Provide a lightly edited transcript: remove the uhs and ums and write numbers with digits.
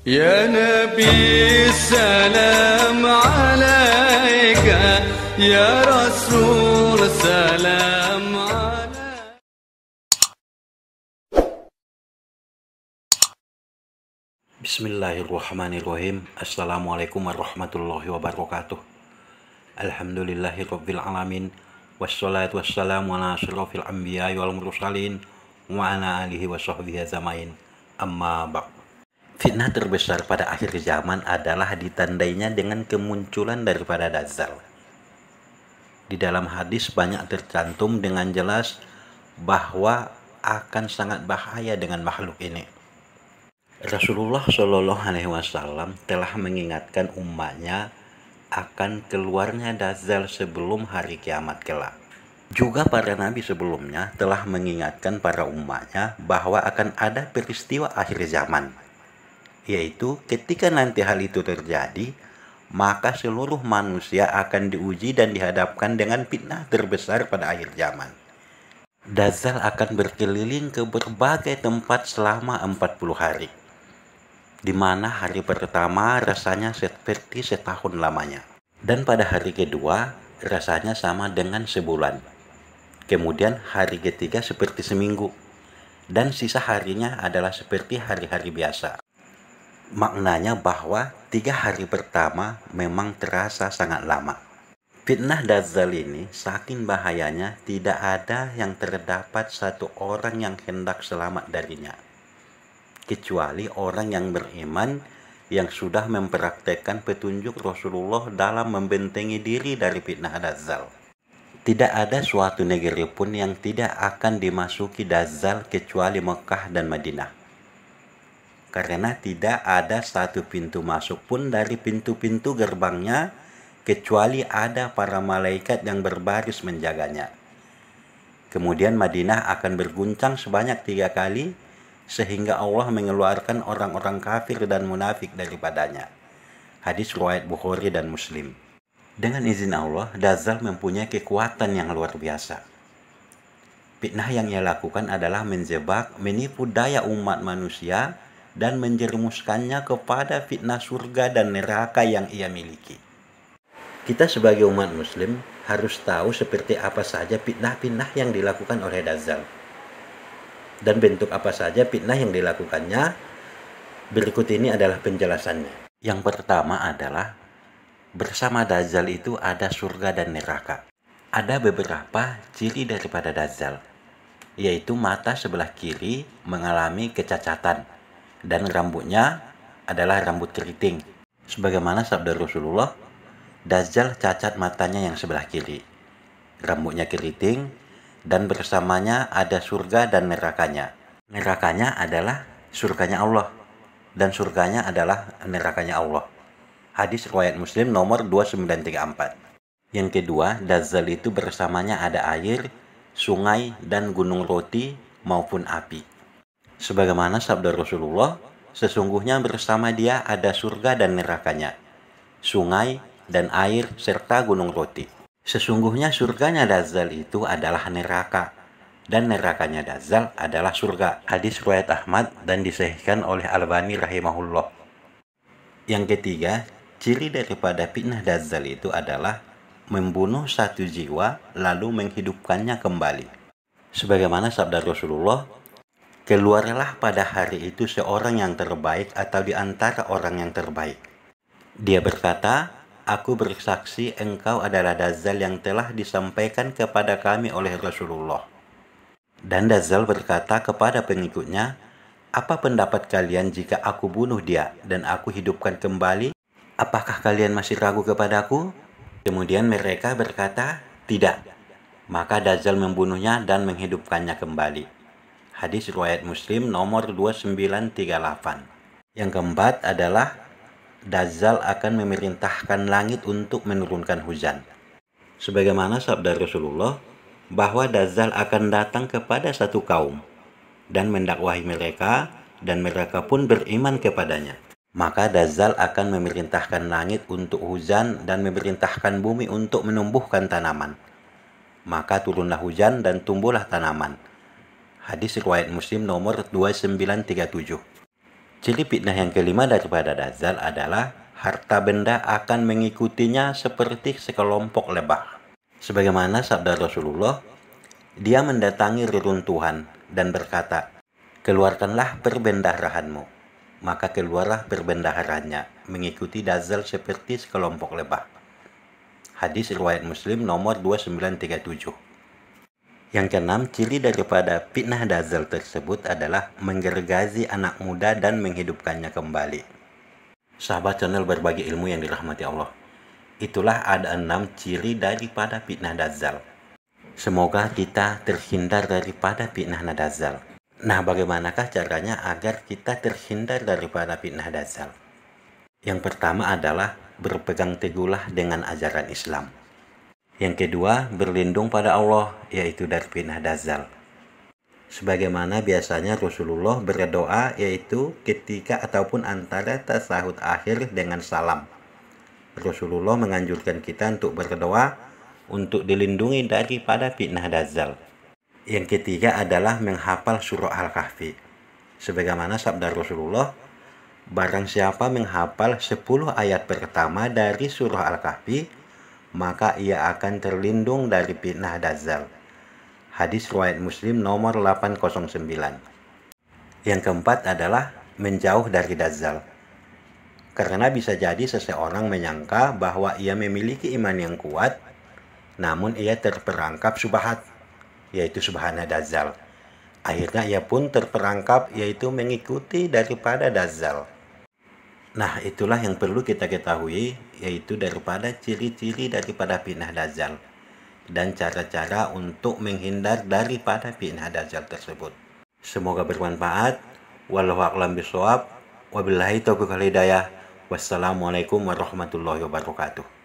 Ya Nabi salam alaika, Ya Rasul salam alaika. Bismillahirrahmanirrahim. Assalamualaikum warahmatullahi wabarakatuh. Alhamdulillahirabbil alamin. Wassalatu wassalamu ala asyrofil anbiya'i wal mursalin wa ala alihi wa sahbihi ajmain. Amma ba'd. Fitnah terbesar pada akhir zaman adalah ditandainya dengan kemunculan daripada Dajjal. Di dalam hadis banyak tercantum dengan jelas bahwa akan sangat bahaya dengan makhluk ini. Rasulullah Shallallahu Alaihi Wasallam telah mengingatkan umatnya akan keluarnya Dajjal sebelum hari kiamat kelak. Juga para nabi sebelumnya telah mengingatkan para umatnya bahwa akan ada peristiwa akhir zaman, yaitu ketika nanti hal itu terjadi, maka seluruh manusia akan diuji dan dihadapkan dengan fitnah terbesar pada akhir zaman. Dajjal akan berkeliling ke berbagai tempat selama 40 hari, di mana hari pertama rasanya seperti setahun lamanya, dan pada hari kedua rasanya sama dengan sebulan. Kemudian hari ketiga seperti seminggu, dan sisa harinya adalah seperti hari-hari biasa. Maknanya bahwa 3 hari pertama memang terasa sangat lama. Fitnah Dajjal ini saking bahayanya tidak ada yang terdapat satu orang yang hendak selamat darinya, kecuali orang yang beriman yang sudah mempraktekkan petunjuk Rasulullah dalam membentengi diri dari fitnah Dajjal. Tidak ada suatu negeri pun yang tidak akan dimasuki Dajjal kecuali Mekah dan Madinah, karena tidak ada satu pintu masuk pun dari pintu-pintu gerbangnya kecuali ada para malaikat yang berbaris menjaganya. Kemudian Madinah akan berguncang sebanyak 3 kali sehingga Allah mengeluarkan orang-orang kafir dan munafik daripadanya. Hadis riwayat Bukhari dan Muslim. Dengan izin Allah, Dajjal mempunyai kekuatan yang luar biasa. Fitnah yang ia lakukan adalah menjebak, menipu daya umat manusia dan menjerumuskannya kepada fitnah surga dan neraka yang ia miliki. Kita sebagai umat muslim harus tahu seperti apa saja fitnah-fitnah yang dilakukan oleh Dajjal dan bentuk apa saja fitnah yang dilakukannya. Berikut ini adalah penjelasannya. Yang pertama adalah bersama Dajjal itu ada surga dan neraka. Ada beberapa ciri daripada Dajjal, yaitu mata sebelah kiri mengalami kecacatan dan rambutnya adalah rambut keriting. Sebagaimana sabda Rasulullah, Dajjal cacat matanya yang sebelah kiri, rambutnya keriting, dan bersamanya ada surga dan nerakanya. Nerakanya adalah surganya Allah, dan surganya adalah nerakanya Allah. Hadis riwayat Muslim nomor 2934. Yang kedua, Dajjal itu bersamanya ada air, sungai, dan gunung roti maupun api. Sebagaimana sabda Rasulullah, sesungguhnya bersama dia ada surga dan nerakanya, sungai dan air serta gunung roti. Sesungguhnya surganya Dajjal itu adalah neraka dan nerakanya Dajjal adalah surga. Hadis riwayat Ahmad dan disahihkan oleh Albani rahimahullah. Yang ketiga, ciri daripada fitnah Dajjal itu adalah membunuh satu jiwa lalu menghidupkannya kembali. Sebagaimana sabda Rasulullah, keluarlah pada hari itu seorang yang terbaik atau di antara orang yang terbaik. Dia berkata, aku bersaksi engkau adalah Dajjal yang telah disampaikan kepada kami oleh Rasulullah. Dan Dajjal berkata kepada pengikutnya, apa pendapat kalian jika aku bunuh dia dan aku hidupkan kembali? Apakah kalian masih ragu kepadaku? Kemudian mereka berkata, tidak. Maka Dajjal membunuhnya dan menghidupkannya kembali. Hadis riwayat Muslim nomor 2938. Yang keempat adalah Dajjal akan memerintahkan langit untuk menurunkan hujan. Sebagaimana sabda Rasulullah bahwa Dajjal akan datang kepada satu kaum dan mendakwahi mereka dan mereka pun beriman kepadanya. Maka Dajjal akan memerintahkan langit untuk hujan dan memerintahkan bumi untuk menumbuhkan tanaman. Maka turunlah hujan dan tumbuhlah tanaman. Hadis riwayat Muslim nomor 2937. Ciri fitnah yang kelima daripada Dajjal adalah harta benda akan mengikutinya seperti sekelompok lebah. Sebagaimana sabda Rasulullah, dia mendatangi reruntuhan dan berkata, "Keluarkanlah perbendaharaanmu." Maka keluarlah perbendaharaannya, mengikuti Dajjal seperti sekelompok lebah. Hadis riwayat Muslim nomor 2937. Yang keenam, ciri daripada fitnah Dajjal tersebut adalah menggergaji anak muda dan menghidupkannya kembali. Sahabat channel berbagi ilmu yang dirahmati Allah, itulah ada 6 ciri daripada fitnah Dajjal. Semoga kita terhindar daripada fitnah Dajjal. Nah, bagaimanakah caranya agar kita terhindar daripada fitnah Dajjal? Yang pertama adalah berpegang teguhlah dengan ajaran Islam. Yang kedua, berlindung pada Allah, yaitu dari fitnah Dajjal. Sebagaimana biasanya Rasulullah berdoa, yaitu ketika ataupun antara tasahud akhir dengan salam. Rasulullah menganjurkan kita untuk berdoa untuk dilindungi daripada fitnah Dajjal. Yang ketiga adalah menghafal surah Al-Kahfi. Sebagaimana sabda Rasulullah, barang siapa menghafal 10 ayat pertama dari surah Al-Kahfi, maka ia akan terlindung dari fitnah Dajjal. Hadis riwayat Muslim nomor 809. Yang keempat adalah menjauh dari Dajjal. Karena bisa jadi seseorang menyangka bahwa ia memiliki iman yang kuat, namun ia terperangkap syubhat, yaitu syubhatnya Dajjal. Akhirnya ia pun terperangkap, yaitu mengikuti daripada Dajjal. Nah, itulah yang perlu kita ketahui, yaitu daripada ciri-ciri daripada fitnah Dajjal dan cara-cara untuk menghindar daripada fitnah Dajjal tersebut. Semoga bermanfaat. Wallahu a'lam bishawab. Wabillahi taufiq wal hidayah. Wassalamualaikum warahmatullahi wabarakatuh.